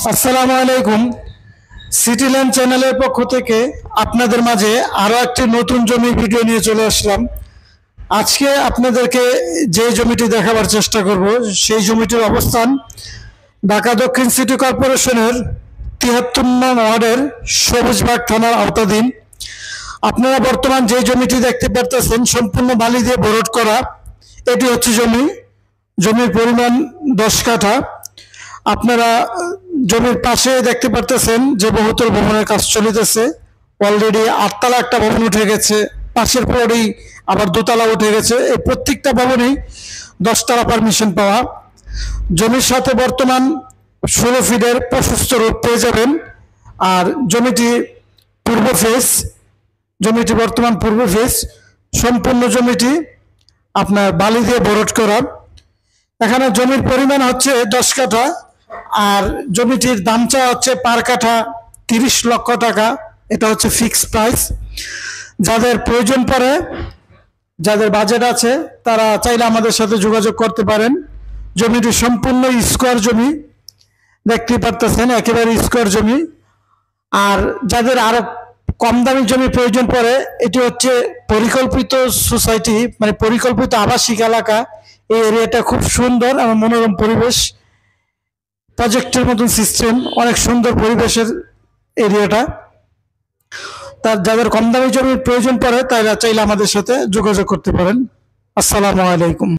আসসালামু আলাইকুম। সিটিল্যান্ড চ্যানেলের পক্ষ থেকে আপনাদের মাঝে আরো একটি নতুন জমির ভিডিও নিয়ে চলে আসলাম। আজকে আপনাদেরকে যে জমিটি দেখাবার চেষ্টা করব সেই জমিটির অবস্থান ঢাকা দক্ষিণ সিটি কর্পোরেশনের ৭৩ নং ওয়ার্ডের সবুজবাগ থানার আওতাধীন। আপনারা বর্তমান যে জমিটি দেখতে পারতেছেন সম্পূর্ণ বালি দিয়ে ভরাট করা। এটি হচ্ছে জমির পরিমাণ 10 কাঠা। আপনারা জমির পাশে দেখতে পারতেছেন যে বহুতল ভবনের কাজ চলিতেছে। অলরেডি 8তলা একটা ভবন উঠে গেছে, পাশের পরেই আবার দোতলা উঠে গেছে। এই প্রত্যেকটা ভবনেই 10তলা পারমিশন পাওয়া। জমির সাথে বর্তমান 16 ফিটের প্রশস্ত রোড পেয়ে যাবেন। আর জমিটি বর্তমান পূর্ব ফেস। সম্পূর্ণ জমিটি আপনার বালি দিয়ে ভরাট করা। এখানে জমির পরিমাণ হচ্ছে 10 কাঠা। আর জমিটির দাম চাওয়া হচ্ছে পার কাঠা 30 লক্ষ টাকা। এটা হচ্ছে ফিক্সড প্রাইস। যাদের প্রয়োজন পড়ে, যাদের বাজেট আছে, তারা চাইলে আমাদের সাথে যোগাযোগ করতে পারেন। জমিটি সম্পূর্ণ স্কোয়ার জমি, দেখতে পারতেছেন একেবারে স্কোয়ার জমি। আর যাদের আরো কম দামি জমি প্রয়োজন পড়ে, এটি হচ্ছে পরিকল্পিত সোসাইটি, মানে পরিকল্পিত আবাসিক এলাকা। এই এরিয়াটা খুব সুন্দর এবং মনোরম পরিবেশ, প্রজেক্টের মতন সিস্টেম, অনেক সুন্দর পরিবেশের এরিয়াটা। তার যাদের কম দামি জমির প্রয়োজন পড়ে তারা চাইলে আমাদের সাথে যোগাযোগ করতে পারেন। আসসালামু আলাইকুম।